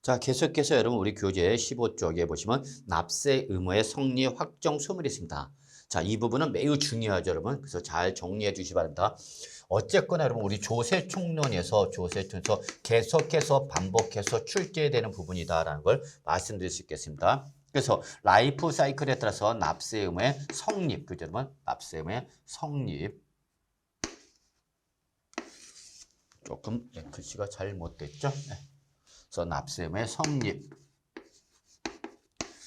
자, 계속해서 여러분 우리 교재 15쪽에 보시면 납세 의무의 성립 확정 소멸이 있습니다. 자, 이 부분은 매우 중요하죠, 여러분. 그래서 잘 정리해 주시기 바랍니다. 어쨌거나 여러분 우리 조세총론에서 계속해서 반복해서 출제되는 부분이다라는 걸 말씀드릴 수 있겠습니다. 그래서 라이프 사이클에 따라서 납세 의무의 성립, 그죠, 여러분? 납세 의무의 성립. 조금 글씨가 잘못됐죠? 네. 그래서 납세 의무의 성립.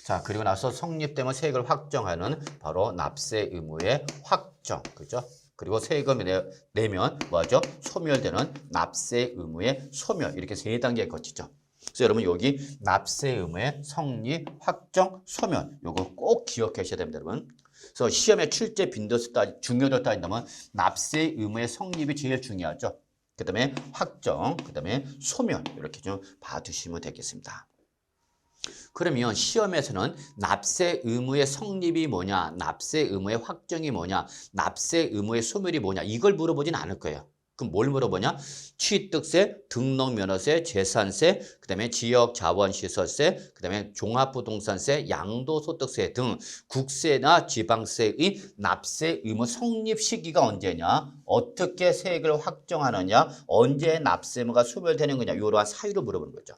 자, 그리고 나서 성립되면 세액을 확정하는 바로 납세 의무의 확정, 그죠? 그리고 세금을 내면 뭐죠? 소멸되는 납세 의무의 소멸. 이렇게 세 단계 거치죠. 그래서 여러분 여기 납세 의무의 성립, 확정, 소멸. 요거 꼭 기억하셔야 됩니다, 여러분. 그래서 시험에 출제 빈도수 중요도 따진다면 납세 의무의 성립이 제일 중요하죠. 그 다음에 확정, 그 다음에 소멸. 이렇게 좀 봐두시면 되겠습니다. 그러면 시험에서는 납세 의무의 성립이 뭐냐, 납세 의무의 확정이 뭐냐, 납세 의무의 소멸이 뭐냐 이걸 물어보진 않을 거예요. 그럼 뭘 물어보냐? 취득세, 등록면허세, 재산세, 그 다음에 지역자원시설세, 그 다음에 종합부동산세, 양도소득세 등 국세나 지방세의 납세 의무 성립 시기가 언제냐, 어떻게 세액을 확정하느냐, 언제 납세 의무가 소멸되는 거냐, 이러한 사유를 물어보는 거죠.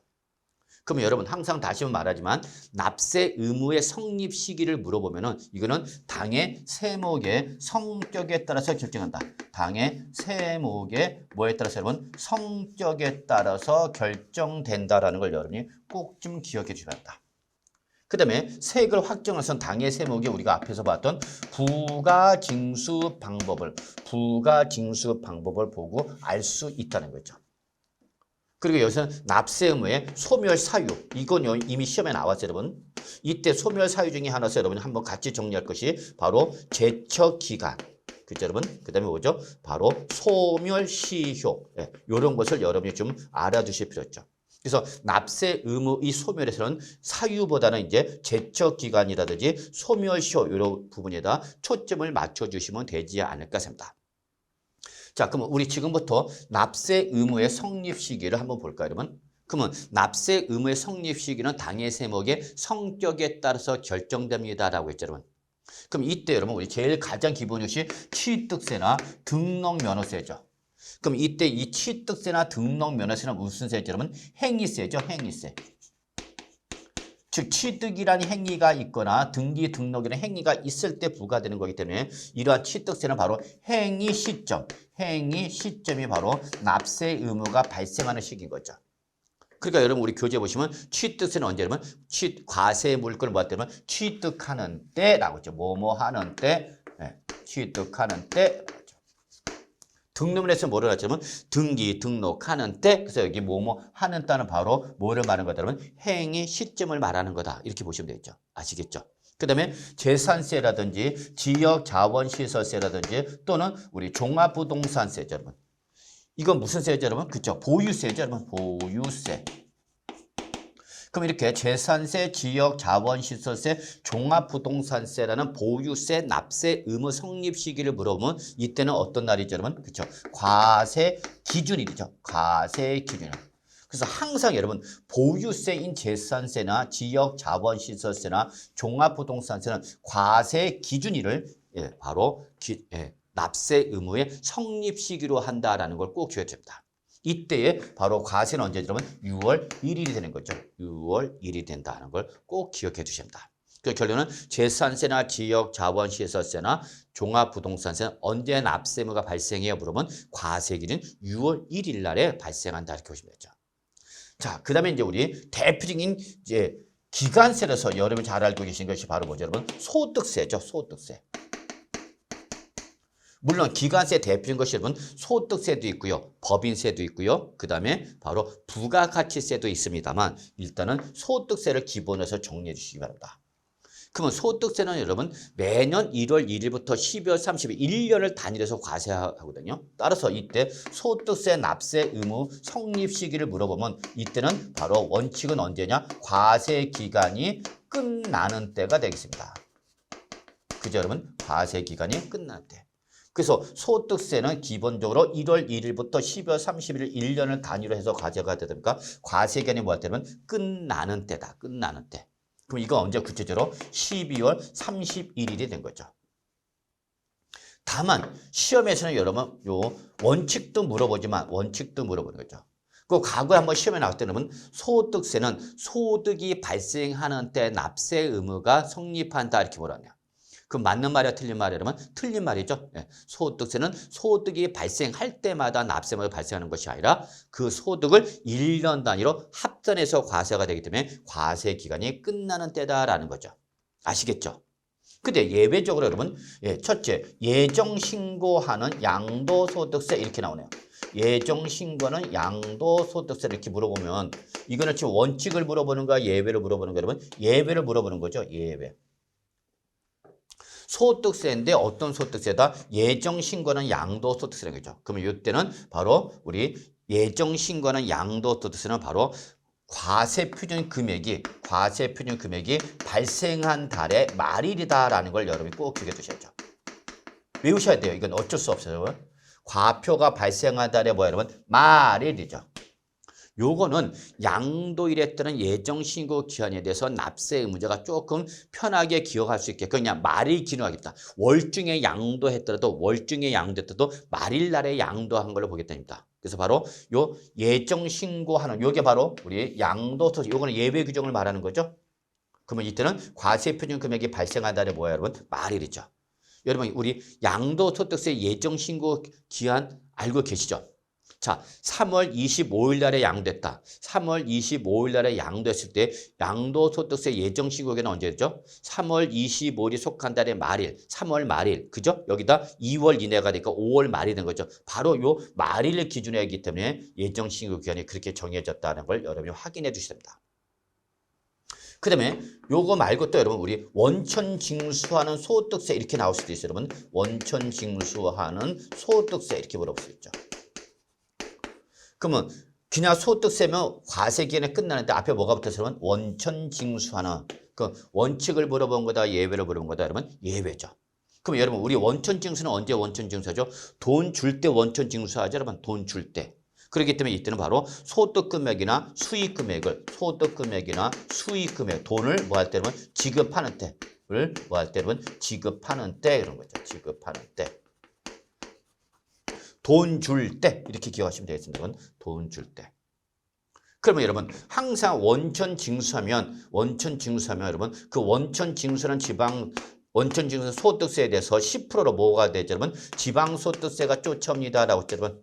그러면 여러분 항상 다시 말하지만 납세 의무의 성립 시기를 물어보면은 이거는 당의 세목의 성격에 따라서 결정한다. 당의 세목의 뭐에 따라서 여러분 성격에 따라서 결정된다라는 걸 여러분이 꼭 좀 기억해 주셔야 한다. 그 다음에 세액을 확정해서 당의 세목에 우리가 앞에서 봤던 부가징수 방법을 보고 알 수 있다는 거죠. 그리고 여기서는 납세 의무의 소멸 사유, 이건 이미 시험에 나왔어요, 여러분. 이때 소멸 사유 중에 하나서 여러분이 한번 같이 정리할 것이 바로 제척기간, 그죠, 여러분? 그 다음에 뭐죠? 바로 소멸시효, 이런 것을 여러분이 좀 알아두실 필요 있죠. 그래서 납세 의무의 소멸에서는 사유보다는 이제 제척기간이라든지 소멸시효 이런 부분에다 초점을 맞춰주시면 되지 않을까 생각합니다. 자, 그러면 우리 지금부터 납세 의무의 성립 시기를 한번 볼까요, 여러분? 그러면 납세 의무의 성립 시기는 당의 세목의 성격에 따라서 결정됩니다라고 했죠, 여러분. 그럼 이때 여러분 우리 제일 가장 기본 것이 취득세나 등록면허세죠. 그럼 이때 이 취득세나 등록면허세는 무슨 세죠, 여러분? 행위세죠, 행위세. 즉 취득이라는 행위가 있거나 등기 등록이라는 행위가 있을 때 부과되는 거기 때문에 이러한 취득세는 바로 행위 시점이 바로 납세 의무가 발생하는 시기인 거죠. 그러니까 여러분 우리 교재 보시면 취득세는 언제냐면 과세 물건을 뭐 때면 취득하는 때라고 했죠. 뭐뭐 하는 때, 취득하는 때. 등록면에서 뭐를 하자면 등기 등록하는 때, 그래서 여기 뭐뭐 하는 때는 바로 뭐를 말하는 거다라면 행위 시점을 말하는 거다, 이렇게 보시면 되겠죠. 아시겠죠? 그 다음에 재산세라든지 지역자원시설세라든지 또는 우리 종합부동산세죠, 여러분. 이건 무슨 세죠, 여러분? 그쵸? 보유세죠, 여러분. 보유세. 그럼 이렇게 재산세, 지역자원시설세, 종합부동산세라는 보유세 납세 의무 성립 시기를 물어보면 이때는 어떤 날이죠, 여러분? 그렇죠? 과세 기준일이죠. 과세 기준일. 그래서 항상 여러분 보유세인 재산세나 지역자원시설세나 종합부동산세는 과세 기준일을 바로 납세 의무의 성립 시기로 한다라는 걸 꼭 기억해 줍니다. 이때에 바로 과세는 언제 여러분 6월 1일이 되는 거죠. 6월 1일이 된다는 걸 꼭 기억해 주셔야 합니다. 그 결론은 재산세나 지역자원시설세나 종합부동산세는 언제 납세 의무가 발생해요? 물으면 과세기는 6월 1일 날에 발생한다, 이렇게 보시면 되죠. 자, 그 다음에 이제 우리 대표적인 이제 기간세라서 여러분이 잘 알고 계신 것이 바로 뭐죠, 여러분? 소득세죠, 소득세. 물론 기간세 대표인 것이 여러분 소득세도 있고요, 법인세도 있고요, 그 다음에 바로 부가가치세도 있습니다만 일단은 소득세를 기본으로 정리해 주시기 바랍니다. 그러면 소득세는 여러분 매년 1월 1일부터 12월 30일 1년을 단위해서 과세하거든요. 따라서 이때 소득세 납세 의무 성립 시기를 물어보면 이때는 바로 원칙은 언제냐? 과세 기간이 끝나는 때가 되겠습니다. 그죠, 여러분? 과세 기간이 끝날 때. 그래서 소득세는 기본적으로 1월 1일부터 12월 31일 1년을 단위로 해서 과세가 되니까 과세 기간이 뭐가 되면 끝나는 때다. 끝나는 때. 그럼 이거 언제 구체적으로 12월 31일이 된 거죠. 다만 시험에서는 여러분 요 원칙도 물어보지만 원칙도 물어보는 거죠. 그 과거에 한번 시험에 나올 때는 소득세는 소득이 발생하는 때 납세 의무가 성립한다 이렇게 뭐라냐. 그 맞는 말이야 틀린 말이야 그러면 틀린 말이죠. 예. 소득세는 소득이 발생할 때마다 납세 의무가 발생하는 것이 아니라 그 소득을 1년 단위로 합산해서 과세가 되기 때문에 과세 기간이 끝나는 때다라는 거죠. 아시겠죠? 근데 예외적으로 여러분 첫째 예정신고하는 양도소득세 이렇게 나오네요. 예정신고는 양도소득세 이렇게 물어보면 이거는 지금 원칙을 물어보는 거야 예외를 물어보는 거야 여러분? 예외를 물어보는 거죠. 예외. 소득세인데 어떤 소득세다? 예정신고는 양도소득세라는 거죠. 그러면 이때는 바로 우리 예정신고는 양도소득세는 바로 과세표준 금액이 발생한 달의 말일이다라는 걸 여러분이 꼭 기억해 두셔야죠. 외우셔야 돼요. 이건 어쩔 수 없어요. 과표가 발생한 달에 뭐야 여러분? 말일이죠. 요거는 양도일에 따른 예정신고 기한에 대해서 납세 의무자가 조금 편하게 기억할 수 있게 그냥 말일 기능하겠다. 월중에 양도했더라도 말일날에 양도한 걸로 보겠답니다. 그래서 바로 요 예정신고하는 요게 바로 우리 양도소득 요거는 예외 규정을 말하는 거죠. 그러면 이때는 과세표준 금액이 발생한 달에 뭐야 여러분? 말일이죠. 여러분 우리 양도소득세 예정신고 기한 알고 계시죠? 자, 3월 25일 날에 양도했다. 3월 25일 날에 양도했을 때 양도소득세 예정신고기는 언제죠? 3월 25일이 속한 달의 말일, 3월 말일, 그죠? 여기다 2월 이내가 되니까 5월 말이 된 거죠. 바로 요 말일을 기준으로 하기 때문에 예정신고 기간이 그렇게 정해졌다는 걸 여러분이 확인해 주셔야 됩니다. 그 다음에 요거 말고 또 여러분 우리 원천징수하는 소득세 이렇게 나올 수도 있어요. 여러분 원천징수하는 소득세 이렇게 물어볼 수 있죠. 그러면 그냥 소득세면 과세기간에 끝나는데 앞에 뭐가 붙어서 원천징수하는 그 원칙을 물어본 거다 예외를 물어본 거다 여러분 예외죠. 그럼 여러분 우리 원천징수는 언제 원천징수하죠? 돈 줄 때 원천징수하죠 여러분 돈 줄 때. 그렇기 때문에 이때는 바로 소득금액이나 수익금액을 돈을 뭐 할 때는 지급하는 때를 뭐 할 때는 지급하는 때 이런 거죠. 지급하는 때. 돈 줄 때 이렇게 기억하시면 되겠습니다. 돈 줄 때. 그러면 여러분 항상 원천징수하면 여러분 그 원천징수는 원천징수 소득세에 대해서 10%로 뭐가 되죠 여러분? 지방소득세가 쫓아옵니다라고 했죠 여러분.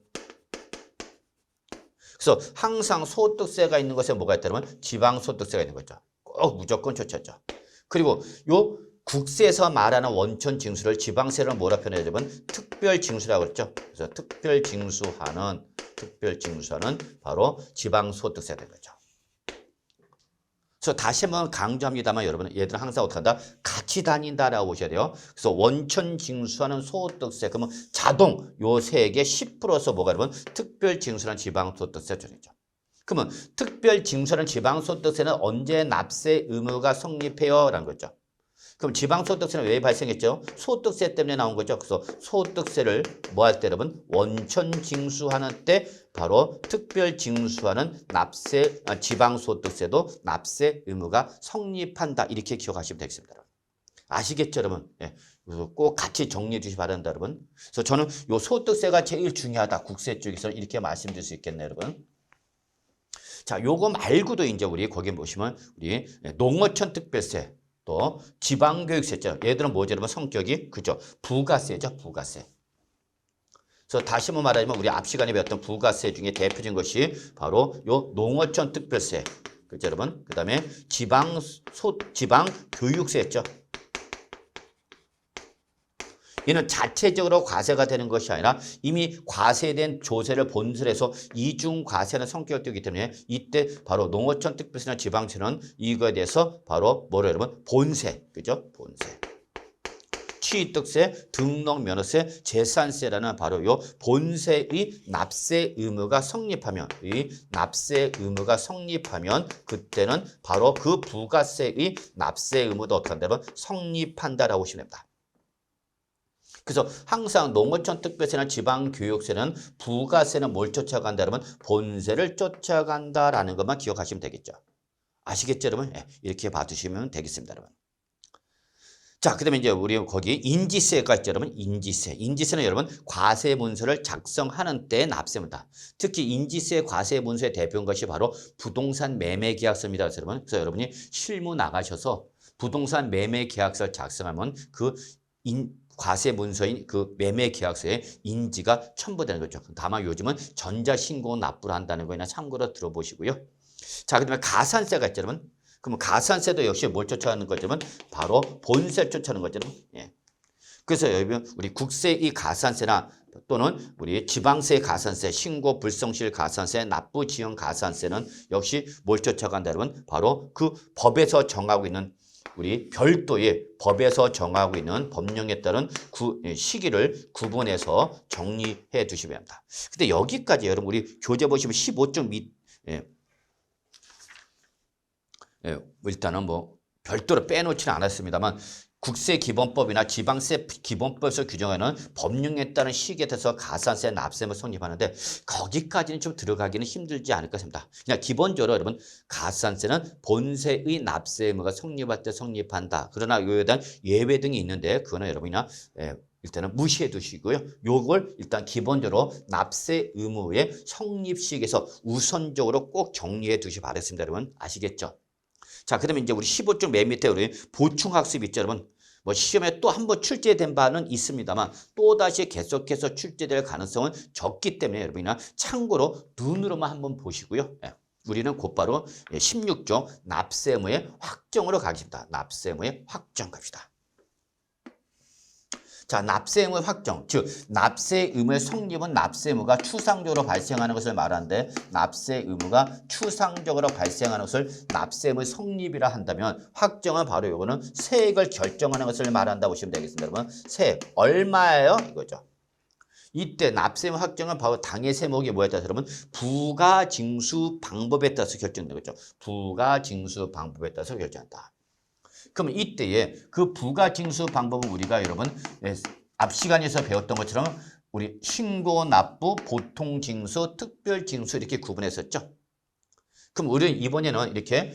그래서 항상 소득세가 있는 것에 뭐가 있다 그러면 지방소득세가 있는 거죠. 꼭 무조건 쫓았죠. 그리고 요 국세에서 말하는 원천징수를 지방세를 뭐라 표현하냐면 특별징수라고 그랬죠. 그래서 특별징수하는 바로 지방소득세가 된 거죠. 그래서 다시 한번 강조합니다만 여러분 얘들은 항상 어떻게 한다? 같이 다닌다라고 보셔야 돼요. 그래서 원천징수하는 소득세 그러면 자동 요 세액의 10%서 뭐가 여러분 특별징수하는 지방소득세 조정이죠. 그러면 특별징수하는 지방소득세는 언제 납세 의무가 성립해요? 라는 거죠. 그럼 지방소득세는 왜 발생했죠? 소득세 때문에 나온 거죠. 그래서 소득세를 뭐 할 때 여러분 원천징수하는 때 바로 특별징수하는 지방소득세도 납세 의무가 성립한다. 이렇게 기억하시면 되겠습니다. 아시겠죠 여러분? 예. 꼭 같이 정리해 주시기 바랍니다 여러분. 그래서 저는 요 소득세가 제일 중요하다. 국세 쪽에서는 이렇게 말씀드릴 수 있겠네요 여러분. 자, 요거 말고도 이제 우리 거기 보시면 우리 농어촌 특별세 또 지방교육세죠. 얘들은 뭐죠? 여러분 성격이 그죠? 부가세죠. 부가세. 그래서 다시 한번 말하자면 우리 앞 시간에 배웠던 부가세 중에 대표적인 것이 바로 요 농어촌 특별세. 그죠 여러분? 그 다음에 지방교육세였죠. 얘는 자체적으로 과세가 되는 것이 아니라 이미 과세된 조세를 본설해서 이중과세는 성격을 띠기 때문에 이때 바로 농어촌 특별세나 지방세는 이거에 대해서 바로 뭐로 여러분? 본세. 그죠? 본세. 취득세, 등록면허세, 재산세라는 바로 요 본세의 납세 의무가 성립하면 그때는 바로 그 부가세의 납세 의무도 어떻게 한다면 성립한다라고 보시면 됩니다. 그래서 항상 농어촌 특별세나 지방교육세는 부가세는 뭘 쫓아간다 그러면 본세를 쫓아간다라는 것만 기억하시면 되겠죠. 아시겠죠, 여러분? 예, 이렇게 봐두시면 되겠습니다, 여러분. 자, 그다음에 이제 우리 거기 인지세가 있죠, 여러분. 인지세. 인지세는 여러분 과세 문서를 작성하는 때 납세입니다. 특히 인지세 과세 문서의 대표인 것이 바로 부동산 매매 계약서입니다, 그래서 여러분. 그래서 여러분이 실무 나가셔서 부동산 매매 계약서를 작성하면 그 과세 문서인 그 매매 계약서에 인지가 첨부되는 거죠. 다만 요즘은 전자신고 납부를 한다는 거나 참고로 들어보시고요. 자, 그다음에 가산세가 있죠, 여러분. 그러면 가산세도 역시 뭘 쫓아가는 거냐면 바로 본세 쫓아가는 거죠. 예. 그래서 여러분 우리 국세 이 가산세나 또는 우리 지방세 가산세, 신고 불성실 가산세, 납부 지연 가산세는 역시 뭘 쫓아간다 여러분? 바로 그 법에서 정하고 있는 우리 별도의 법에서 정하고 있는 법령에 따른 시기를 구분해서 정리해 두시면 합니다. 근데 여기까지 여러분 우리 교재 보시면 15쪽 밑 일단은 뭐 별도로 빼놓지는 않았습니다만 국세기본법이나 지방세 기본법에서 규정하는 법령에 따른 시기에 대해서 가산세, 납세를 성립하는데 거기까지는 좀 들어가기는 힘들지 않을까 싶습니다. 그냥 기본적으로 여러분 가산세는 본세의 납세 의무가 성립할 때 성립한다. 그러나 이에 대한 예외 등이 있는데 그거는 여러분이나 일단은 무시해 두시고요. 요걸 일단 기본적으로 납세 의무의 성립 시기에서 우선적으로 꼭 정리해 두시 바랬습니다. 여러분 아시겠죠? 자, 그다음에 이제 우리 15쪽 맨 밑에 우리 보충학습 있죠, 여러분. 뭐 시험에 또 한 번 출제된 바는 있습니다만 또 다시 계속해서 출제될 가능성은 적기 때문에 여러분이나 참고로 눈으로만 한번 보시고요. 예. 우리는 곧바로 16쪽 납세 의무의 확정으로 가겠습니다. 납세 의무의 확정 갑시다. 자, 납세 의무 확정, 즉 납세 의무의 성립은 납세 의무가 추상적으로 발생하는 것을 말하는데 납세 의무가 추상적으로 발생하는 것을 납세 의무의 성립이라 한다면 확정은 바로 이거는 세액을 결정하는 것을 말한다고 보시면 되겠습니다. 여러분, 세액 얼마예요? 이거죠. 이때 납세 의무 확정은 바로 당해 세목이 뭐에 따라서 여러분 부가징수 방법에 따라서 결정되는 거죠. 부가징수 방법에 따라서 결정한다. 그럼 이때에 그 부가징수 방법은 우리가 여러분 앞 시간에서 배웠던 것처럼 우리 신고, 납부, 보통징수, 특별징수 이렇게 구분했었죠. 그럼 우리는 이번에는 이렇게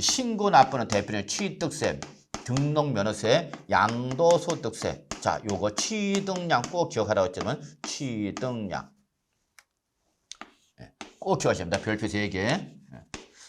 신고, 납부는 대표적인 취득세, 등록면허세, 양도소득세. 자, 요거 취득량 꼭 기억하라고 했지만 취득량 꼭 기억하셔야 됩니다. 별표 3개.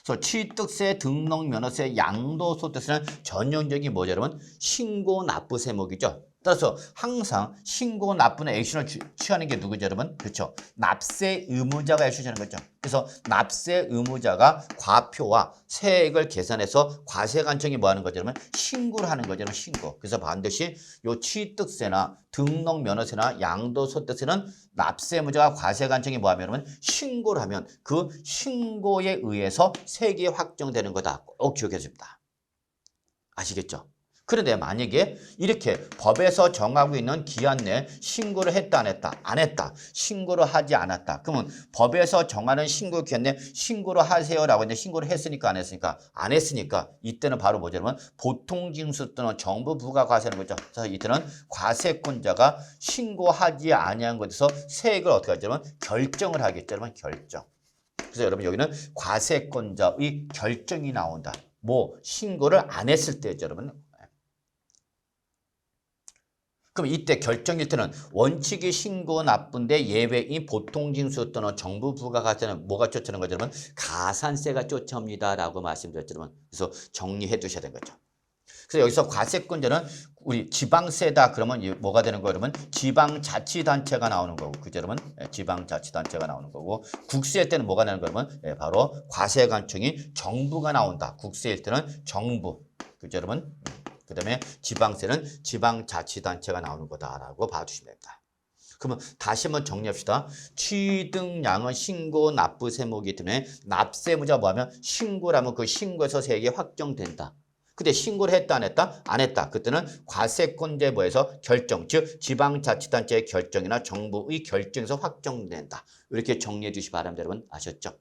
그래서 취득세, 등록면허세, 양도소득세는 전형적인 뭐죠, 여러분? 신고, 납부 세목이죠. 따라서 항상 신고, 납부는 액션을 취하는 게 누구죠, 여러분? 그렇죠. 납세 의무자가 액션을 하는 거죠. 그래서 납세 의무자가 과표와 세액을 계산해서 과세관청이 뭐 하는 거죠, 여러분? 신고를 하는 거죠, 신고. 그래서 반드시 요 취득세나 등록면허세나 양도소득세는 납세 의무자가 과세관청이 뭐 하면 여러분? 신고를 하면 그 신고에 의해서 세액이 확정되는 거다. 꼭 기억해 줍니다. 아시겠죠? 그런데 만약에 이렇게 법에서 정하고 있는 기한 내에 신고를 했다 안 했다? 안 했다. 신고를 하지 않았다. 그러면 법에서 정하는 신고 기한 내에 신고를 하세요라고 했는데 신고를 했으니까 안 했으니까? 안 했으니까 이때는 바로 뭐죠? 여러분? 보통징수 또는 정부 부가과세는 거죠. 그래서 이때는 과세권자가 신고하지 아니한 것에서 세액을 어떻게 하죠? 여러분? 결정을 하겠죠. 여러분 결정. 그래서 여러분 여기는 과세권자의 결정이 나온다. 뭐 신고를 안 했을 때죠. 여러분. 그럼 이때 결정일 때는 원칙이 신고 납부인데 예외인 보통징수 또는 정부 부가과세는 뭐가 쫓아오는 거죠, 여러분? 가산세가 쫓아옵니다라고 말씀드렸죠, 여러분. 그래서 정리해 두셔야 되는 거죠. 그래서 여기서 과세권자는 우리 지방세다 그러면 뭐가 되는 거예요, 여러분? 지방자치단체가 나오는 거고, 그죠, 여러분? 지방자치단체가 나오는 거고, 국세 때는 뭐가 나는 거예요, 여러분? 바로 과세관청이 정부가 나온다. 국세일 때는 정부, 그죠, 여러분? 그 다음에 지방세는 지방자치단체가 나오는 거다라고 봐주시면 됩니다. 그러면 다시 한번 정리합시다. 취득량은 신고 납부 세목이기 때문에 납세의무자가 뭐하면 신고라면 그 신고에서 세액이 확정된다. 근데 신고를 했다 안 했다? 안 했다. 그때는 과세권자부에서 결정, 즉 지방자치단체의 결정이나 정부의 결정에서 확정된다. 이렇게 정리해 주시기 바랍니다. 여러분 아셨죠?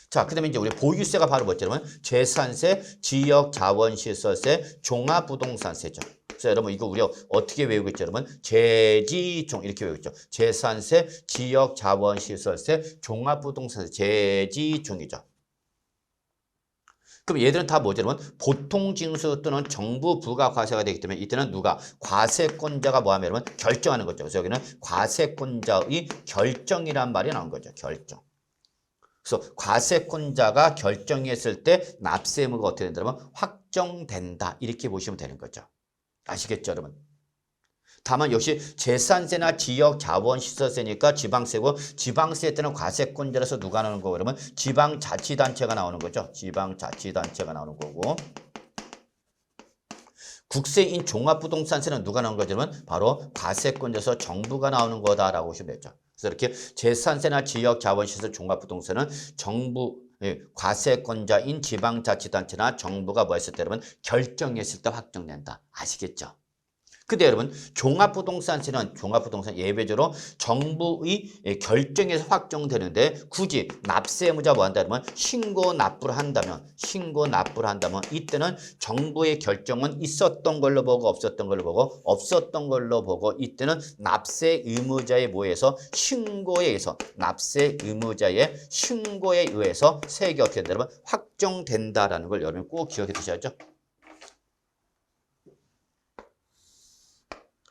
자, 그 다음에 이제 우리 보유세가 바로 뭐죠, 여러분? 재산세, 지역자원시설세, 종합부동산세죠. 그래서 여러분 이거 우리가 어떻게 외우겠죠? 여러분 재지종 이렇게 외우겠죠. 재산세, 지역자원시설세, 종합부동산세, 재지종이죠. 그럼 얘들은 다 뭐죠? 여러분 보통징수 또는 정부 부가과세가 되기 때문에 이때는 누가 과세권자가 뭐하면 여러분 결정하는 거죠. 그래서 여기는 과세권자의 결정이란 말이 나온 거죠. 결정. 그래서 과세권자가 결정했을 때 납세 의무가 어떻게 된다면 확정된다. 이렇게 보시면 되는 거죠. 아시겠죠, 여러분? 다만 역시 재산세나 지역자원시설세니까 지방세고 지방세 때는 과세권자라서 누가 나오는 거고 그러면 지방자치단체가 나오는 거죠. 지방자치단체가 나오는 거고 국세인 종합부동산세는 누가 나오는 거냐면 바로 과세권자에서 정부가 나오는 거다라고 보시면 되죠. 그래서 이렇게 재산세나 지역자원시설 종합부동산은 정부 과세권자인 지방자치단체나 정부가 뭐 했을 때 여러분 결정했을 때 확정된다. 아시겠죠? 근데 여러분 종합부동산세는 종합부동산 예외적으로 정부의 결정에서 확정되는데 굳이 납세 의무자 뭐 한다면 신고 납부를 한다면 이때는 정부의 결정은 있었던 걸로 보고 없었던 걸로 보고 이때는 납세 의무자의 뭐에서 신고에 의해서 납세 의무자의 신고에 의해서 세액이 어떻게 된다면 확정된다라는 걸 여러분 꼭 기억해 두셔야죠.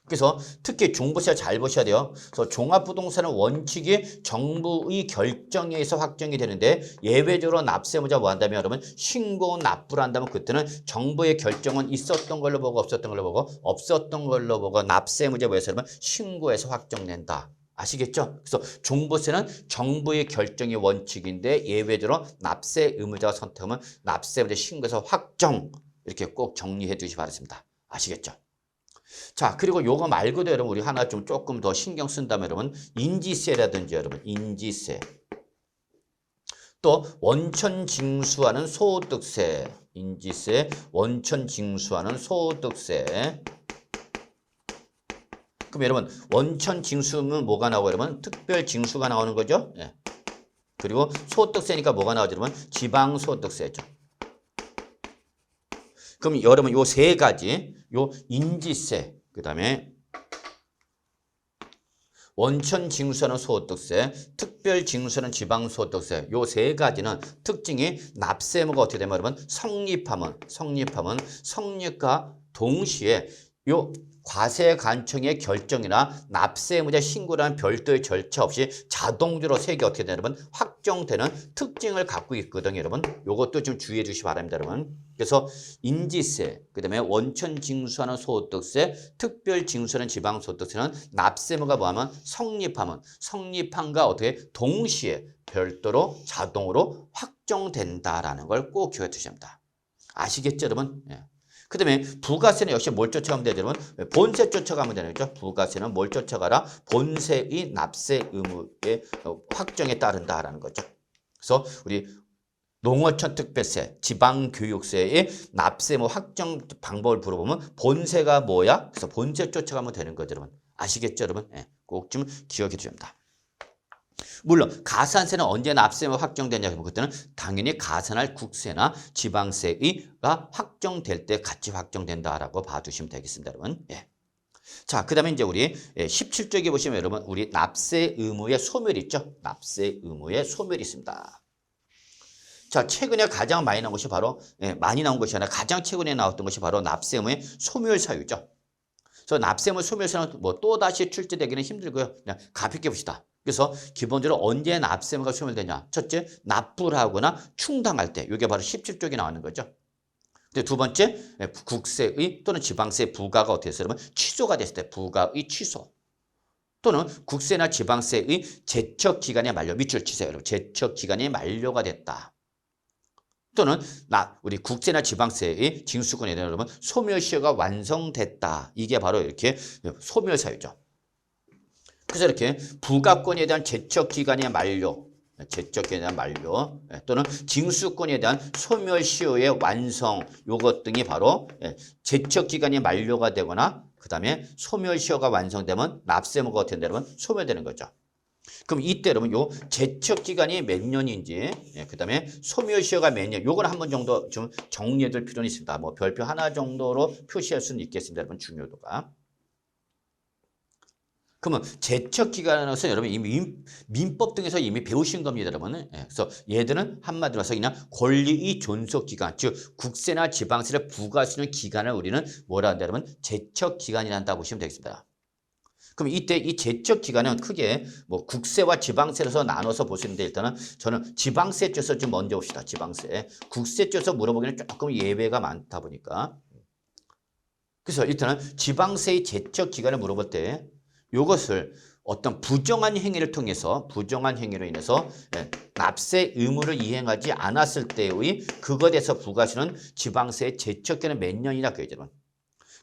그래서 특히 종부세 잘 보셔야 돼요. 그래서 종합부동산은 원칙이 정부의 결정에 의해서 확정이 되는데 예외적으로 납세 의무자 뭐 한다면 여러분 신고 납부를 한다면 그때는 정부의 결정은 있었던 걸로 보고 없었던 걸로 보고 납세 의무자 뭐해서 여러분 신고해서 확정된다. 아시겠죠? 그래서 종부세는 정부의 결정이 원칙인데 예외적으로 납세 의무자가 선택하면 납세 의무자 신고해서 확정 이렇게 꼭 정리해 두시기 바랍니다. 아시겠죠? 자, 그리고 요거 말고도 여러분 우리 하나 좀 조금 더 신경 쓴다면 여러분 인지세라든지 여러분 인지세 또 원천 징수하는 소득세 인지세 원천 징수하는 소득세 그럼 여러분 원천 징수면 뭐가 나오고 여러분 특별 징수가 나오는 거죠. 예. 그리고 소득세니까 뭐가 나오죠 여러분 지방소득세죠. 그럼 여러분 요 세 가지 요 인지세 그다음에 원천 징수하는 소득세, 특별 징수하는 지방소득세 요 세 가지는 특징이 납세 의무가 어떻게 되면 여러분 성립하면 성립과 동시에 요 과세관청의 결정이나 납세 의무자 신고라는 별도의 절차 없이 자동적으로 세액이 어떻게 되는 여러분 확정되는 특징을 갖고 있거든요. 여러분 요것도 좀 주의해 주시기 바랍니다. 여러분 그래서 인지세 그다음에 원천 징수하는 소득세 특별 징수하는 지방소득세는 납세 의무가 뭐하면 성립함과 어떻게 동시에 별도로 자동으로 확정된다라는 걸 꼭 기억해 주셔야 합니다. 아시겠죠 여러분? 예. 그 다음에 부가세는 역시 뭘 쫓아가면 되죠? 여러분? 본세 쫓아가면 되는 거죠. 부가세는 뭘 쫓아가라? 본세의 납세 의무의 확정에 따른다라는 거죠. 그래서 우리 농어촌 특별세, 지방교육세의 납세 의무 확정 방법을 물어보면 본세가 뭐야? 그래서 본세 쫓아가면 되는 거죠. 여러분. 아시겠죠? 여러분? 네, 꼭 좀 기억해 주셔야 합니다. 물론 가산세는 언제 납세가 확정되냐 하면 그때는 당연히 가산할 국세나 지방세가 확정될 때 같이 확정된다라고 봐두시면 되겠습니다, 여러분. 예. 자, 그다음에 이제 우리 17쪽에 보시면 여러분 우리 납세 의무의 소멸이 있죠. 납세 의무의 소멸이 있습니다. 자, 최근에 가장 많이 나온 것이 바로 많이 나온 것이 아니라 가장 최근에 나왔던 것이 바로 납세 의무의 소멸 사유죠. 그래서 납세 의무 소멸 사유는 뭐 또다시 출제되기는 힘들고요. 그냥 가볍게 봅시다. 그래서 기본적으로 언제 납세 의무가 소멸되냐? 첫째, 납부를 하거나 충당할 때. 이게 바로 17쪽에 나오는 거죠. 근데 두 번째, 국세의 또는 지방세 부과가 어떻게 됐어요? 그러면 취소가 됐을 때 부과의 취소. 또는 국세나 지방세의 제척 기간의 만료, 밑줄 치세요. 여러분. 제척 기간이 만료가 됐다. 또는 우리 국세나 지방세의 징수권에 대한 여러분 소멸시효가 완성됐다. 이게 바로 이렇게 소멸사유죠. 그래서 이렇게 부가권에 대한 제척기간의 만료, 제척기간에 대한 만료 또는 징수권에 대한 소멸시효의 완성 요것 등이 바로 제척기간이 만료가 되거나 그 다음에 소멸시효가 완성되면 납세 의무가 어떻게 되면 소멸되는 거죠. 그럼 이때 여러분 요 제척 기간이 몇 년인지, 예, 그다음에 소멸시효가 몇 년, 요걸 한번 정도 좀 정리해 둘 필요는 있습니다. 뭐 별표 하나 정도로 표시할 수는 있겠습니다. 여러분 중요도가. 그러면 제척 기간으로서 여러분 이미 민법 등에서 이미 배우신 겁니다, 여러분. 예, 그래서 얘들은 한마디로 해서 그냥 권리의 존속 기간, 즉 국세나 지방세를 부과할 수 있는 기간을 우리는 뭐라 한다, 여러분? 제척 기간이란다 보시면 되겠습니다. 그럼 이때 이 제척 기간은 크게 뭐 국세와 지방세로서 나눠서 보시는데, 일단은 저는 지방세 쪽에서 좀 먼저 봅시다. 지방세. 국세 쪽에서 물어보기는 조금 예외가 많다 보니까. 그래서 일단은 지방세의 제척 기간을 물어볼 때 이것을 어떤 부정한 행위를 통해서, 부정한 행위로 인해서 납세 의무를 이행하지 않았을 때의 그것에 대해서 부과하시는 지방세의 제척 기간은 몇 년이나 그러죠.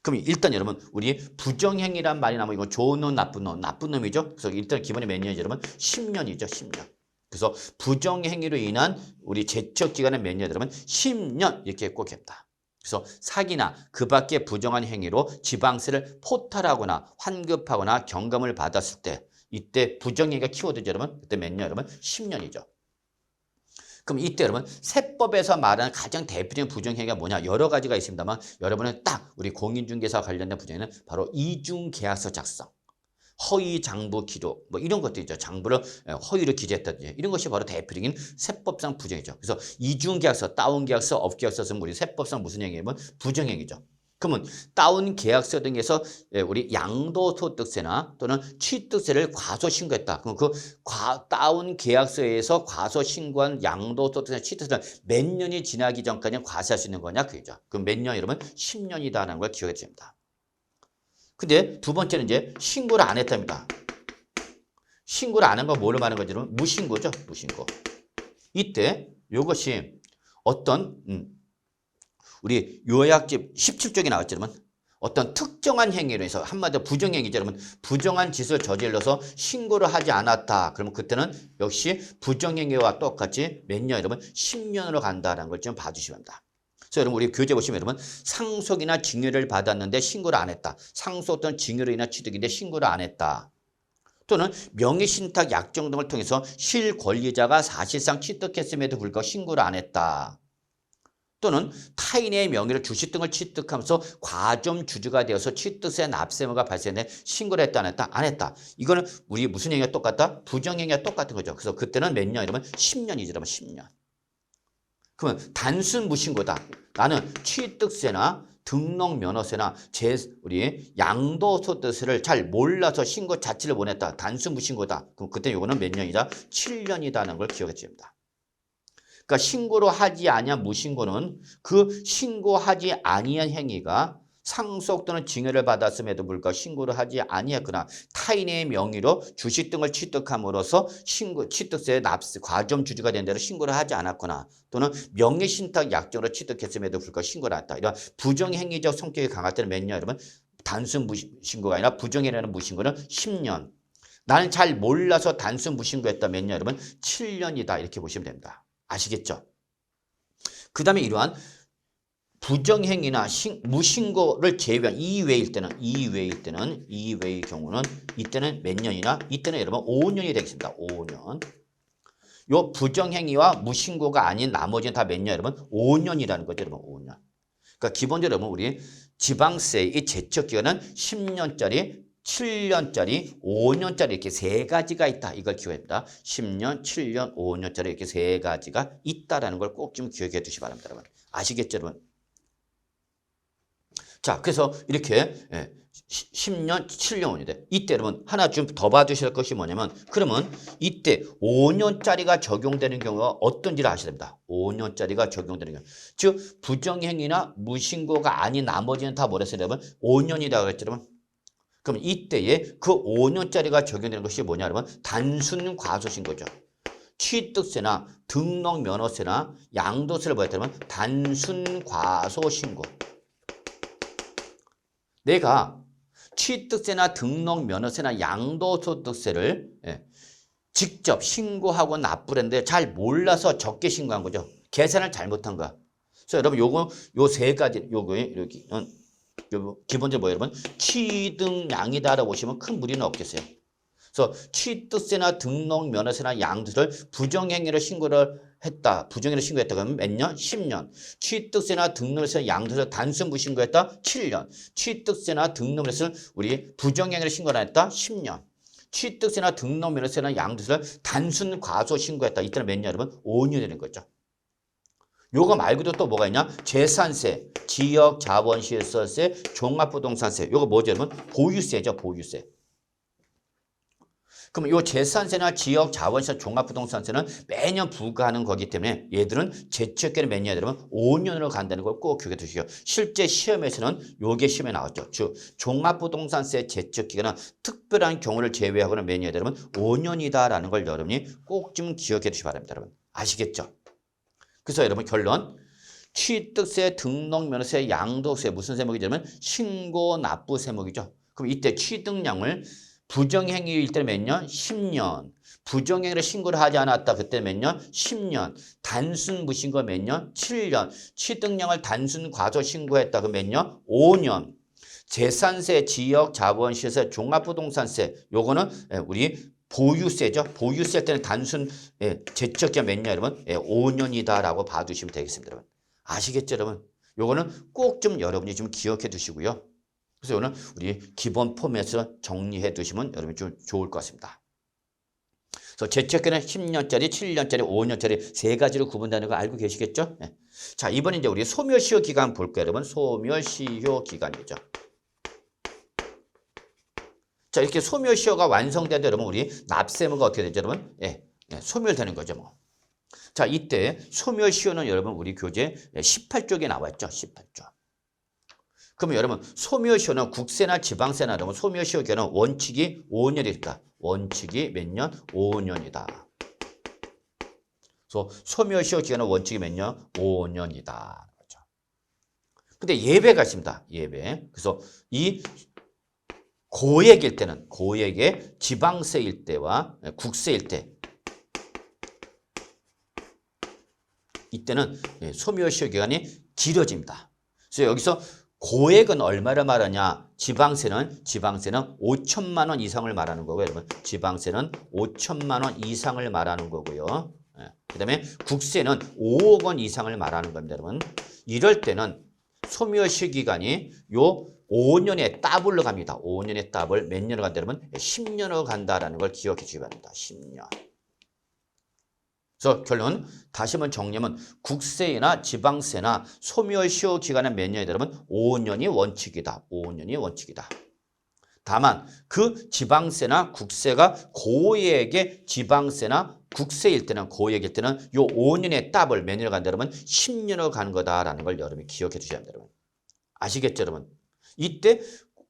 그럼 일단 여러분 우리 부정행위란 말이 나오면 이거 좋은 놈, 나쁜 놈, 나쁜 놈이죠. 그래서 일단 기본이 몇 년이죠, 여러분? 10년이죠, 10년. 그래서 부정행위로 인한 우리 제척 기간은 몇 년, 여러분? 10년 이렇게 꼭 했다. 그래서 사기나 그 밖의 부정한 행위로 지방세를 포탈하거나 환급하거나 경감을 받았을 때 이때 부정행위가 키워드죠, 여러분. 그때 몇 년, 여러분? 10년이죠. 그럼 이때 여러분 세법에서 말하는 가장 대표적인 부정행위가 뭐냐? 여러 가지가 있습니다만 여러분은 딱 우리 공인중개사와 관련된 부정행위는 바로 이중계약서 작성, 허위장부 기록 뭐 이런 것도 있죠. 장부를 허위로 기재했다든지 이런 것이 바로 대표적인 세법상 부정이죠. 그래서 이중계약서, 다운계약서, 업계약서 쓰면 우리 세법상 무슨 행위냐면 부정행위죠. 그러면 다운계약서 등에서 우리 양도소득세나 또는 취득세를 과소신고했다. 그럼 그 다운계약서에서 과소신고한 양도소득세나 취득세는 몇 년이 지나기 전까지는 과세할 수 있는 거냐 그거죠. 그럼 몇 년, 여러분? 10년이다라는 걸 기억해 주십니다. 근데 두 번째는 이제 신고를 안 했답니다. 신고를 안 한 건 뭐를 말하는 건지 무신고죠. 무신고. 이때 이것이 어떤 우리 요약집 17쪽에 나왔죠, 여러분. 어떤 특정한 행위로 해서 한마디로 부정행위죠, 여러분. 부정한 짓을 저질러서 신고를 하지 않았다. 그러면 그때는 역시 부정행위와 똑같이 몇 년, 여러분? 10년으로 간다는 걸 좀 봐주시면 합니다. 그래서 여러분 우리 교재 보시면 여러분 상속이나 증여를 받았는데 신고를 안 했다. 상속 또는 증여로 인한 취득인데 신고를 안 했다. 또는 명의신탁 약정 등을 통해서 실권리자가 사실상 취득했음에도 불구하고 신고를 안 했다. 또는 타인의 명의로 주식 등을 취득하면서 과점주주가 되어서 취득세 납세 의무가 발생해 신고를 했다 안 했다? 안 했다. 이거는 우리 무슨 행위가 똑같다? 부정행위가 똑같은 거죠. 그래서 그때는 몇 년? 이러면 10년이죠. 여러분 10년. 그러면 단순 무신고다. 나는 취득세나 등록면허세나 우리 양도소득세를 잘 몰라서 신고 자체를 못 했다. 단순 무신고다. 그럼 그때 이거는 몇 년이다? 7년이다는 걸 기억해 줍니다. 그러니까 신고로 하지 아니한 무신고는 그 신고하지 아니한 행위가 상속 또는 증여를 받았음에도 불구하고 신고를 하지 아니했거나 타인의 명의로 주식 등을 취득함으로써 취득세 납세 과점 주주가 된 대로 신고를 하지 않았거나 또는 명예신탁 약정으로 취득했음에도 불구하고 신고를 했다. 이런 부정행위적 성격이 강할 때는 몇 년, 여러분? 단순 무신고가 아니라 부정행위라는 무신고는 10년. 나는 잘 몰라서 단순 무신고했다. 몇 년, 여러분? 7년이다. 이렇게 보시면 됩니다. 아시겠죠? 그 다음에 이러한 부정행위나 무신고를 제외한 이외의 경우는 이때는 몇 년이나? 이때는 여러분 5년이 되겠습니다. 5년. 요 부정행위와 무신고가 아닌 나머지는 다 몇 년, 여러분? 5년이라는 거죠, 여러분. 5년. 그러니까 기본적으로 여러분 우리 지방세의 제척 기간은 10년짜리, 7년짜리, 5년짜리 이렇게 세 가지가 있다. 이걸 기억합니다. 10년, 7년, 5년짜리 이렇게 세 가지가 있다라는 걸 꼭 좀 기억해 두시기 바랍니다, 여러분. 아시겠죠, 여러분? 자, 그래서 이렇게 10년, 7년, 5년 돼. 이때 여러분 하나 좀 더 봐주실 것이 뭐냐면 그러면 이때 5년짜리가 적용되는 경우가 어떤지를 아셔야 됩니다. 5년짜리가 적용되는 경우. 즉 부정행위나 무신고가 아닌 나머지는 다 뭐랬어요, 여러분? 5년이라고 했죠, 여러분. 그럼 이때에 그 5년짜리가 적용되는 것이 뭐냐, 여러분? 단순 과소신고죠. 취득세나 등록면허세나 양도세를 보였다면 단순 과소신고. 내가 취득세나 등록면허세나 양도소득세를 직접 신고하고 납부했는데 잘 몰라서 적게 신고한 거죠. 계산을 잘못한 거야. 그래서 여러분 요 세 가지 이렇게 기본적으로 뭐예요, 여러분? 취득량이다라고 보시면 큰 무리는 없겠어요. 그래서 취득세나 등록 면허세나 양도세를 부정행위로 신고를 했다. 부정행위로 신고했다. 그러면 몇 년? 10년. 취득세나 등록면허세 양도세 단순 무신고했다. 7년. 취득세나 등록면허세를 우리 부정행위로 신고를 했다. 10년. 취득세나 등록면허세나 양도세를 단순 과소 신고했다. 이때는 몇 년? 여러분? 5년 되는 거죠. 요거 말고도 또 뭐가 있냐? 재산세, 지역자본시설세, 종합부동산세. 요거 뭐죠, 여러분? 보유세죠, 보유세. 그럼 요 재산세나 지역자본시설, 종합부동산세는 매년 부과하는 거기 때문에 얘들은 제척기는 몇 년이냐 되면 5년으로 간다는 걸 꼭 기억해 두시고요. 실제 시험에서는 요게 시험에 나왔죠. 즉 종합부동산세 제척기간은 특별한 경우를 제외하고는 몇 년이냐 되면 5년이다라는 걸 여러분이 꼭 좀 기억해 두시기 바랍니다. 여러분. 아시겠죠? 그래서 여러분 결론. 취득세, 등록면허세, 양도세 무슨 세목이죠? 그러면 신고 납부 세목이죠. 그럼 이때 취득량을 부정행위일 때는 몇 년? 10년. 부정행위를 신고를 하지 않았다. 그때 몇 년? 10년. 단순 무신고 몇 년? 7년. 취득량을 단순 과소 신고했다. 그 몇 년? 5년. 재산세, 지역, 자본시세, 종합부동산세. 요거는 우리 보유세죠. 보유세 때는 단순 제척기간 몇 년, 여러분? 5년이다라고 봐두시면 되겠습니다. 여러분. 아시겠죠, 여러분? 요거는 꼭 좀 여러분이 좀 기억해 두시고요. 그래서 오늘 우리 기본 포맷을 정리해 두시면 여러분이 좀 좋을 것 같습니다. 그래서 제척기는 10년짜리, 7년짜리, 5년짜리 세 가지로 구분되는 거 알고 계시겠죠? 네. 자, 이번에 이제 우리 소멸시효 기간 볼게요, 여러분. 소멸시효 기간이죠. 자, 이렇게 소멸시효가 완성되도 여러분 우리 납세무가 어떻게 되죠, 여러분? 소멸되는 거죠, 뭐. 자, 이때 소멸시효는 여러분 우리 교재 18쪽에 나와 있죠, 18쪽. 그러면 여러분 소멸시효는 국세나 지방세나 여러분 소멸시효 기간은 원칙이 5년이 있다. 원칙이 몇 년? 5년이다. 그래서 소멸시효 기간은 원칙이 몇 년? 5년이다. 근데 예외가 있습니다. 예외. 그래서 이 고액일 때는 고액의 지방세일 때와 국세일 때 이때는 소멸시효 기간이 길어집니다. 그래서 여기서 고액은 얼마를 말하냐? 지방세는 5천만 원 이상을 말하는 거고요. 여러분 지방세는 5천만 원 이상을 말하는 거고요. 그다음에 국세는 5억 원 이상을 말하는 겁니다. 여러분 이럴 때는 소멸시효 기간이 요 5년의 더블로 갑니다. 5년의 더블 몇 년으로 간다 그러면 10년으로 간다라는 걸 기억해 주시기 바랍니다. 10년. 그래서 결론 다시 한번 정리하면 국세나 지방세나 소멸시효 기간은 몇 년이다 그러면 5년이 원칙이다. 5년이 원칙이다. 다만 그 지방세나 국세가 고액의 지방세나 국세일 때는 고액일 때는 요 5년의 더블 몇 년으로 간다 그러면 10년으로 가는 거다라는 걸 여러분이 기억해 주셔야 합니다. 여러분. 아시겠죠, 여러분? 이때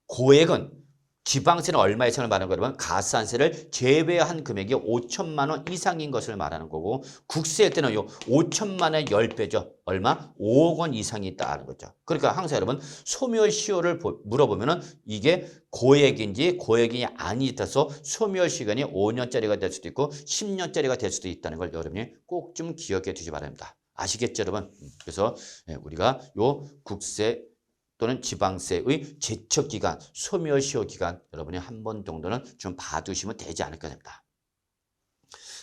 고액은 지방세는 얼마 이상을 말하는 거냐면 가산세를 제외한 금액이 5천만 원 이상인 것을 말하는 거고 국세일 때는 요 5천만 원의 10배죠. 얼마? 5억 원 이상이 있다는 거죠. 그러니까 항상 여러분 소멸시효를 물어보면은 이게 고액인지 고액이 아니라서 소멸시간이 5년짜리가 될 수도 있고 10년짜리가 될 수도 있다는 걸 여러분이 꼭 좀 기억해 두시기 바랍니다. 아시겠죠, 여러분? 그래서 우리가 요 국세 또는 지방세의 제척기간, 소멸시효 기간 여러분이 한 번 정도는 좀 봐두시면 되지 않을까 됩니다.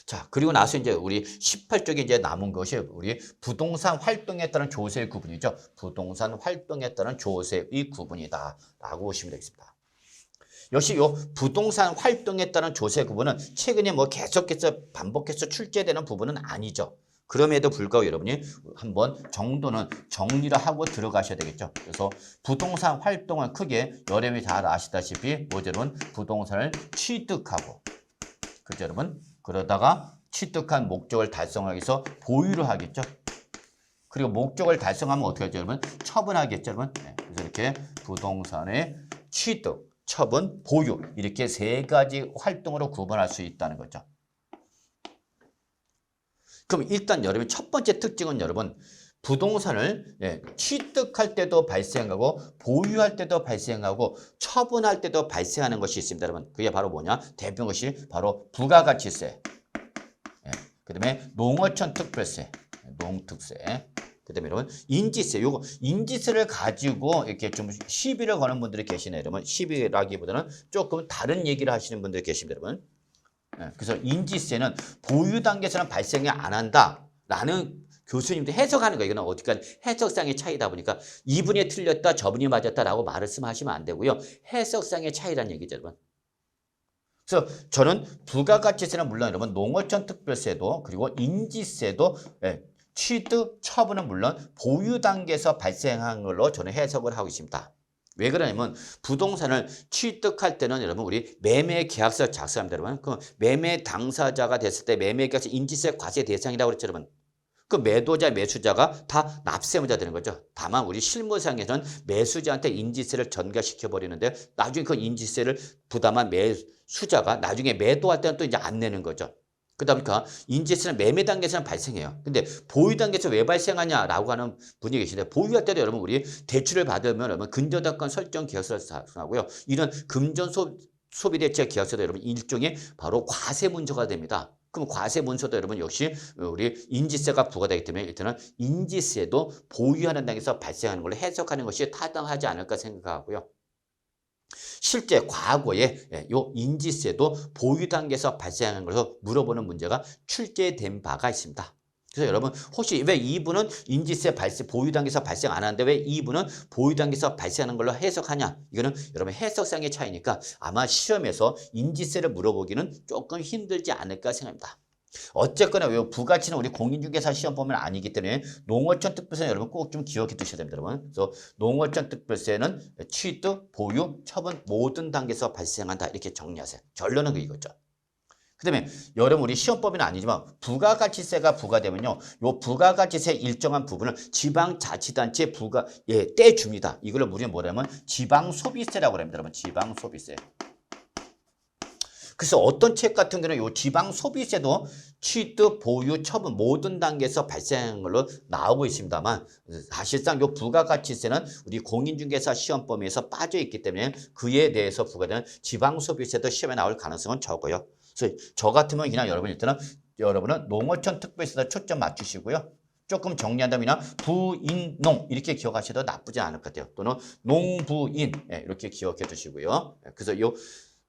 자, 그리고 나서 이제 우리 18쪽에 이제 남은 것이 우리 부동산 활동에 따른 조세의 구분이죠. 부동산 활동에 따른 조세의 구분이다라고 보시면 되겠습니다. 역시 요 부동산 활동에 따른 조세 구분은 최근에 뭐 계속해서 반복해서 출제되는 부분은 아니죠. 그럼에도 불구하고 여러분이 한번 정도는 정리를 하고 들어가셔야 되겠죠. 그래서 부동산 활동은 크게 여러분이 잘 아시다시피 뭐죠, 여러분? 부동산을 취득하고, 그죠, 여러분? 그러다가 취득한 목적을 달성하기 위해서 보유를 하겠죠. 그리고 목적을 달성하면 어떻게 하죠, 여러분? 처분하겠죠, 여러분? 그래서 이렇게 부동산의 취득, 처분, 보유 이렇게 세 가지 활동으로 구분할 수 있다는 거죠. 그럼 일단 여러분 첫 번째 특징은 여러분 부동산을 취득할 때도 발생하고 보유할 때도 발생하고 처분할 때도 발생하는 것이 있습니다. 여러분 그게 바로 뭐냐? 대표적인 것이 바로 부가가치세, 그다음에 농어촌 특별세, 농특세, 그다음에 여러분 인지세, 요거 인지세를 가지고 이렇게 좀 시비를 거는 분들이 계시네요. 여러분 시비라기보다는 조금 다른 얘기를 하시는 분들이 계십니다, 여러분. 그래서 인지세는 보유 단계에서는 발생이 안 한다라는 교수님도 해석하는 거예요. 이거는 어디까지 해석상의 차이다 보니까 이분이 틀렸다, 저분이 맞았다라고 말씀하시면 안 되고요. 해석상의 차이라는 얘기죠, 여러분. 그래서 저는 부가가치세는 물론 여러분 농어촌 특별세도 그리고 인지세도 취득 처분은 물론 보유 단계에서 발생한 걸로 저는 해석을 하고 있습니다. 왜 그러냐면 부동산을 취득할 때는 여러분 우리 매매 계약서 작성합니다, 여러분. 그 매매 당사자가 됐을 때 매매 계약서 인지세 과세 대상이라고 그랬죠, 여러분. 그 매도자, 매수자가 다 납세의무자 되는 거죠. 다만 우리 실무상에서는 매수자한테 인지세를 전가시켜 버리는데 나중에 그 인지세를 부담한 매수자가 나중에 매도할 때는 또 이제 안 내는 거죠. 그러다 보니까 인지세는 매매 단계에서는 발생해요. 근데 보유 단계에서 왜 발생하냐라고 하는 분이 계신데 보유할 때도 여러분 우리 대출을 받으면 여러분 근저당권 설정 계약서를 작성하고요. 이런 금전 소비대책 계약서도 여러분 일종의 바로 과세 문서가 됩니다. 그럼 과세 문서도 여러분 역시 우리 인지세가 부과되기 때문에 일단은 인지세도 보유하는 단계에서 발생하는 걸로 해석하는 것이 타당하지 않을까 생각하고요. 실제 과거에 요 인지세도 보유 단계에서 발생하는 걸로 물어보는 문제가 출제된 바가 있습니다. 그래서 여러분 혹시 왜 이분은 인지세 발생 보유 단계에서 발생 안 하는데 왜 이분은 보유 단계에서 발생하는 걸로 해석하냐? 이거는 여러분 해석상의 차이니까 아마 시험에서 인지세를 물어보기는 조금 힘들지 않을까 생각합니다. 어쨌거나 왜 부가치는 우리 공인중개사 시험 보면 아니기 때문에 농어촌 특별세는 여러분 꼭 좀 기억해 두셔야 됩니다, 여러분. 그래서 농어촌 특별세는 취득, 보유, 처분 모든 단계에서 발생한다 이렇게 정리하세요. 결론은 이거죠. 그다음에 여러분 우리 시험법은 아니지만 부가가치세가 부과되면요, 요 부가가치세 일정한 부분을 지방자치단체에 떼줍니다. 이걸 우리는 뭐냐면 지방소비세라고 합니다, 여러분. 지방소비세. 그래서 어떤 책 같은 경우는 요 지방소비세도 취득, 보유, 처분 모든 단계에서 발생하는 걸로 나오고 있습니다만 사실상 요 부가가치세는 우리 공인중개사 시험 범위에서 빠져 있기 때문에 그에 대해서 부과되는 지방소비세도 시험에 나올 가능성은 적어요. 그래서 저 같으면 그냥 여러분은 농어촌 특별세도 초점 맞추시고요. 조금 정리한다면 부인농 이렇게 기억하셔도 나쁘지 않을 것 같아요. 또는 농부인 이렇게 기억해 두시고요. 그래서 요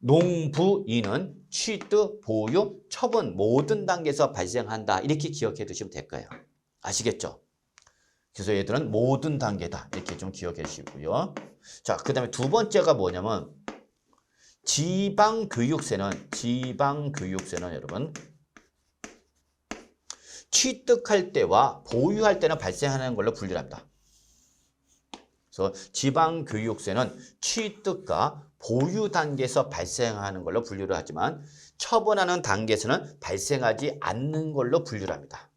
농부인은 취득, 보유, 처분 모든 단계에서 발생한다. 이렇게 기억해 두시면 될 거예요. 아시겠죠? 그래서 얘들은 모든 단계다. 이렇게 좀 기억해 주시고요. 자, 그 다음에 두 번째가 뭐냐면 지방교육세는 여러분 취득할 때와 보유할 때는 발생하는 걸로 분류를 합니다. 그래서 지방교육세는 취득과 보유 단계에서 발생하는 걸로 분류를 하지만 처분하는 단계에서는 발생하지 않는 걸로 분류를 합니다.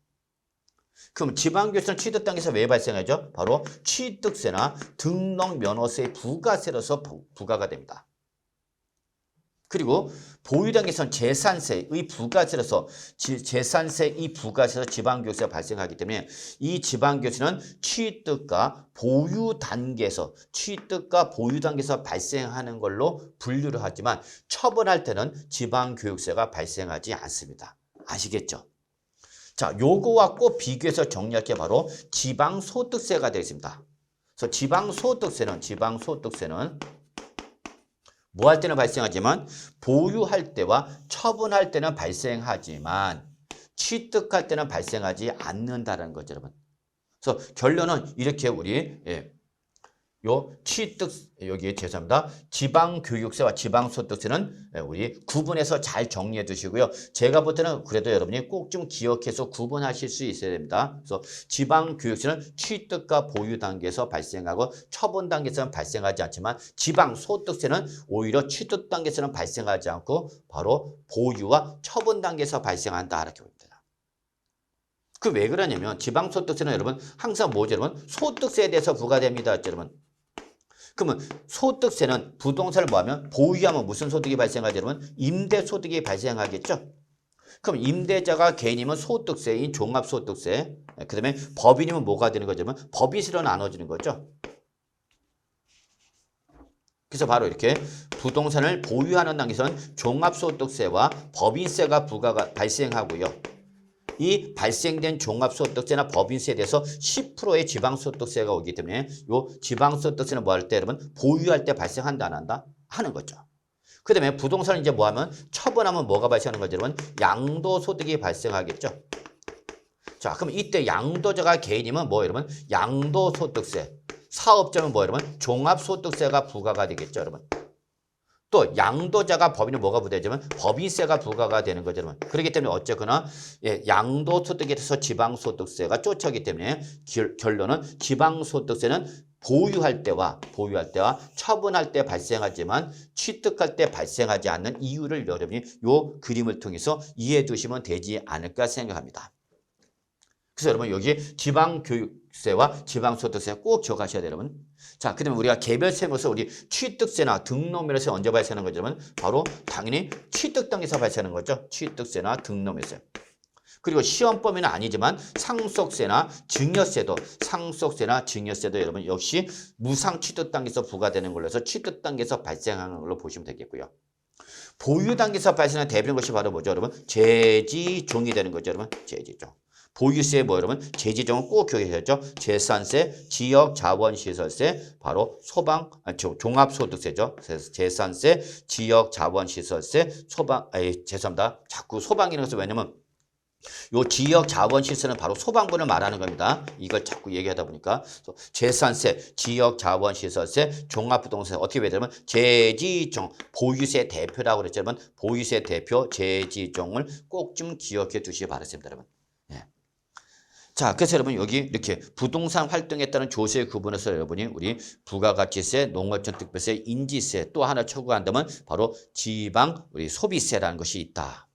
그럼 지방교육세는 취득 단계에서 왜 발생하죠? 바로 취득세나 등록면허세 부가세로서 부과가 됩니다. 그리고 보유 단계에서는 재산세의 부가세로서 재산세의 부가세에서 지방교육세가 발생하기 때문에 이 지방교육세는 취득과 보유 단계에서 발생하는 걸로 분류를 하지만 처분할 때는 지방교육세가 발생하지 않습니다. 아시겠죠? 자, 요거와 꼭 비교해서 정리할 게 바로 지방소득세가 되겠습니다. 그래서 지방소득세는 뭐 할 때는 발생하지만 보유할 때와 처분할 때는 발생하지만 취득할 때는 발생하지 않는다는 거죠, 여러분. 그래서 결론은 이렇게 우리 여기 죄송합니다. 지방교육세와 지방소득세는 우리 구분해서 잘 정리해 두시고요. 제가 볼 때는 그래도 여러분이 꼭 좀 기억해서 구분하실 수 있어야 됩니다. 그래서 지방교육세는 취득과 보유 단계에서 발생하고 처분 단계에서는 발생하지 않지만 지방소득세는 오히려 취득 단계에서는 발생하지 않고 바로 보유와 처분 단계에서 발생한다 이렇게 봅니다. 그 왜 그러냐면 지방소득세는 여러분 항상 뭐죠, 여러분? 소득세에 대해서 부과됩니다, 여러분. 그러면 소득세는 부동산을 뭐하면 보유하면 무슨 소득이 발생하죠, 여러분? 임대소득이 발생하겠죠? 그럼 임대자가 개인이면 소득세인 종합소득세, 그 다음에 법인이면 뭐가 되는 거죠, 여러분? 법인세로 나눠지는 거죠. 그래서 바로 이렇게 부동산을 보유하는 단계에서는 종합소득세와 법인세가 발생하고요. 이 발생된 종합소득세나 법인세에 대해서 10%의 지방소득세가 오기 때문에 이 지방소득세는 뭐 할 때 여러분 보유할 때 발생한다 안 한다? 하는 거죠. 그 다음에 부동산을 이제 뭐 하면 처분하면 뭐가 발생하는 거죠 여러분? 양도소득이 발생하겠죠. 자, 그럼 이때 양도자가 개인이면 뭐 여러분? 양도소득세. 사업자면 뭐 여러분? 종합소득세가 부과가 되겠죠 여러분. 또 양도자가 법인은 뭐가 부과되냐면 법인세가 부과가 되는 거죠 여러분. 그렇기 때문에 어쨌거나 양도소득에 대해서 지방소득세가 쫓아오기 때문에 결론은 지방소득세는 보유할 때와 처분할 때 발생하지만 취득할 때 발생하지 않는 이유를 여러분이 이 그림을 통해서 이해해 두시면 되지 않을까 생각합니다. 그래서 여러분 여기 지방교육세와 지방소득세 꼭 기억하셔야 돼요 여러분. 자, 그다음에 우리가 개별세무서 우리 취득세나 등록면허세 언제 발생하는 거죠 여러분? 바로 당연히 취득 단계에서 발생하는 거죠. 취득세나 등록면허세. 그리고 시험 범위는 아니지만 상속세나 증여세도 여러분 역시 무상 취득 단계에서 부과되는 걸로 해서 취득 단계에서 발생하는 걸로 보시면 되겠고요. 보유 단계에서 발생하는 대표적인 것이 바로 뭐죠 여러분? 제지종이 되는 거죠 여러분. 제지종. 보유세 뭐 여러분 제지종은 꼭 기억하셔야죠. 재산세, 지역자원시설세, 바로 종합소득세죠. 재산세, 지역자원시설세, 죄송합니다. 자꾸 소방이라는 것은 왜냐면 요 지역자원시설은 바로 소방분을 말하는 겁니다. 이걸 자꾸 얘기하다 보니까 재산세, 지역자원시설세, 종합부동산세 어떻게 해야 되냐면 제지종, 보유세 대표라고 그랬죠. 여러분 보유세 대표, 제지종을 꼭 좀 기억해 두시기 바랍니다. 여러분. 자, 그래서 여러분 여기 이렇게 부동산 활동에 따른 조세 구분에서 여러분이 우리 부가가치세, 농어촌 특별세, 인지세 또 하나 초과한다면 바로 지방 우리 소비세라는 것이 있다.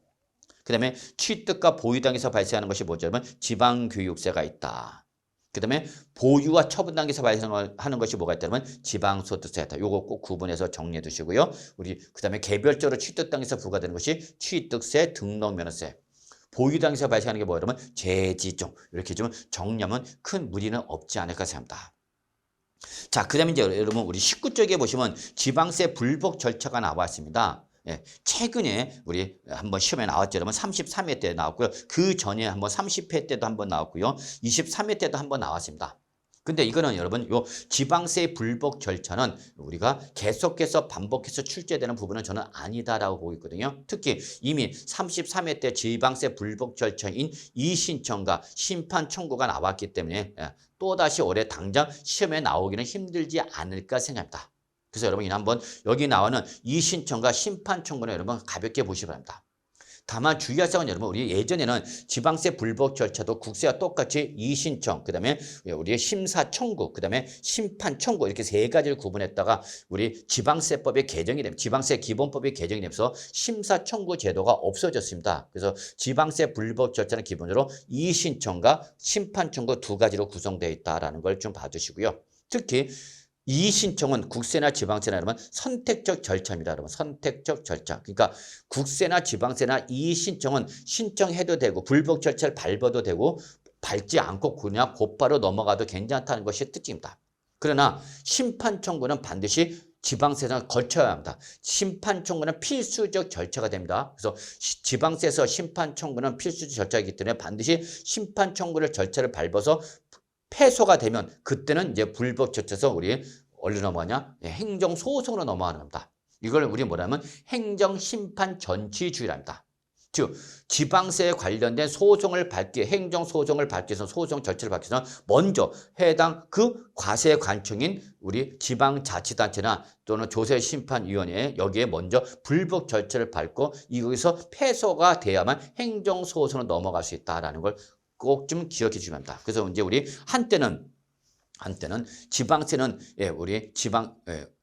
그 다음에 취득과 보유 단계에서 발생하는 것이 뭐죠? 여러분 지방교육세가 있다. 그 다음에 보유와 처분 단계에서 발생하는 것이 뭐가 있다면 지방소득세가 있다. 요거 꼭 구분해서 정리해 두시고요. 우리 그 다음에 개별적으로 취득 단계에서 부과되는 것이 취득세, 등록면허세. 보유 단계에서 발생하는 게 뭐예요? 여러분 제지종. 이렇게 좀 정리하면 큰 무리는 없지 않을까 생각합니다. 자, 그 다음에 이제 여러분 우리 19쪽에 보시면 지방세 불복 절차가 나와 있습니다. 최근에 우리 한번 시험에 나왔죠. 여러분 33회 때 나왔고요. 그 전에 한번 30회 때도 한번 나왔고요. 23회 때도 한번 나왔습니다. 근데 이거는 여러분 요 지방세 불복 절차는 우리가 계속해서 반복해서 출제되는 부분은 저는 아니다라고 보고 있거든요. 특히 이미 33회 때 지방세 불복 절차인 이의신청과 심판 청구가 나왔기 때문에 또다시 올해 당장 시험에 나오기는 힘들지 않을까 생각합니다. 그래서 여러분 한번 여기 나오는 이의신청과 심판 청구는 여러분 가볍게 보시기 바랍니다. 다만 주의할 사항은 여러분 우리 예전에는 지방세 불복 절차도 국세와 똑같이 이의신청, 그 다음에 우리의 심사 청구, 그 다음에 심판 청구 이렇게 세 가지를 구분했다가 우리 지방세법이 개정이 되면 지방세 기본법이 개정이 되면서 심사 청구 제도가 없어졌습니다. 그래서 지방세 불복 절차는 기본적으로 이의신청과 심판 청구 두 가지로 구성되어 있다라는 걸 좀 봐주시고요. 특히 이의신청은 국세나 지방세나 여러분 선택적 절차입니다. 여러분 선택적 절차. 그러니까 국세나 지방세나 이의신청은 신청해도 되고 불복 절차를 밟아도 되고 밟지 않고 그냥 곧바로 넘어가도 괜찮다는 것이 특징입니다. 그러나 심판 청구는 반드시 지방세는 거쳐야 합니다. 심판 청구는 필수적 절차가 됩니다. 그래서 지방세에서 심판 청구는 필수적 절차이기 때문에 반드시 심판 청구를 절차를 밟아서 패소가 되면 그때는 이제 불법 절차에서 우리 어디로 넘어가냐? 행정소송으로 넘어가는 겁니다. 이걸 우리 뭐라면 행정심판전치주의랍니다. 즉 지방세에 관련된 소송을 밟기, 행정소송을 밟기 위해서 소송 절차를 밟기 위해서 먼저 해당 그 과세 관청인 우리 지방자치단체나 또는 조세심판위원회 여기에 먼저 불복 절차를 밟고 여기서 패소가 돼야만 행정소송으로 넘어갈 수 있다라는 걸 꼭 좀 기억해 주시면 합니다. 그래서 이제 우리 한때는 지방세는 우리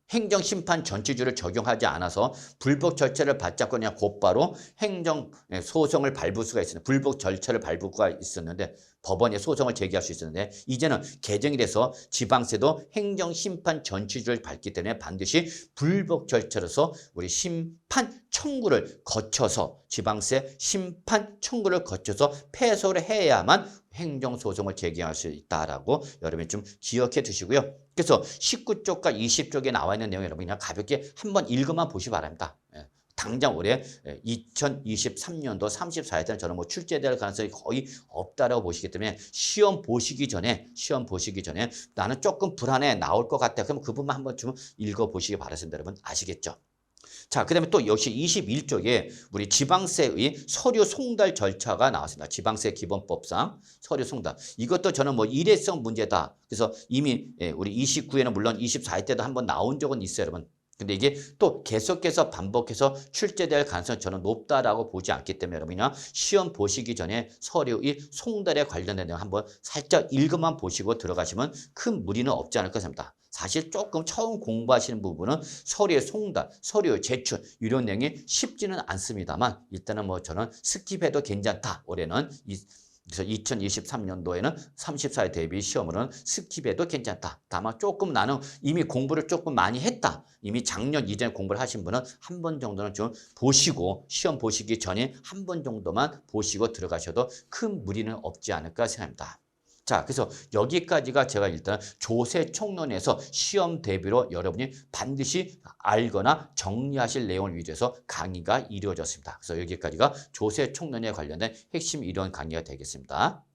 행정심판 전치주를 적용하지 않아서 불복 절차를 받지 않고 그냥 곧바로 행정 소송을 밟을 수가 있었는데 불복 절차를 밟을 수가 있었는데 법원에 소송을 제기할 수 있었는데 이제는 개정이 돼서 지방세도 행정심판 전치주를 밟기 때문에 반드시 불복 절차로서 우리 심판 청구를 거쳐서 지방세 심판 청구를 거쳐서 패소를 해야만 행정소송을 제기할 수 있다라고 여러분이 좀 기억해 두시고요. 그래서 19쪽과 20쪽에 나와 있는 내용 여러분 그냥 가볍게 한번 읽어만 보시기 바랍니다. 당장 올해 2023년도 34회에는 저는 뭐 출제될 가능성이 거의 없다라고 보시기 때문에 시험 보시기 전에 나는 조금 불안해 나올 것 같아. 그럼 그 부분만 한번 좀 읽어보시기 바라겠습니다. 여러분 아시겠죠? 자, 그다음에 또 역시 21쪽에 우리 지방세의 서류 송달 절차가 나왔습니다. 지방세 기본법상 서류 송달. 이것도 저는 뭐 일회성 문제다. 그래서 이미 우리 29회는 물론 24회 때도 한번 나온 적은 있어요, 여러분. 근데 이게 또 계속해서 반복해서 출제될 가능성이 저는 높다라고 보지 않기 때문에 여러분이나 시험 보시기 전에 서류의 송달에 관련된 내용 한번 살짝 읽어만 보시고 들어가시면 큰 무리는 없지 않을까 생각합니다. 사실 조금 처음 공부하시는 부분은 서류의 송달, 서류 제출 이런 내용이 쉽지는 않습니다만 일단은 뭐 저는 스킵해도 괜찮다. 올해는 그래서 2023년도에는 34회 대비 시험으로는 스킵해도 괜찮다. 다만 조금 나는 이미 공부를 조금 많이 했다. 이미 작년 이전에 공부를 하신 분은 한 번 정도는 좀 보시고 시험 보시기 전에 한 번 정도만 보시고 들어가셔도 큰 무리는 없지 않을까 생각합니다. 자, 그래서 여기까지가 제가 일단 조세총론에서 시험 대비로 여러분이 반드시 알거나 정리하실 내용을 위해서 강의가 이루어졌습니다. 그래서 여기까지가 조세총론에 관련된 핵심 이론 강의가 되겠습니다.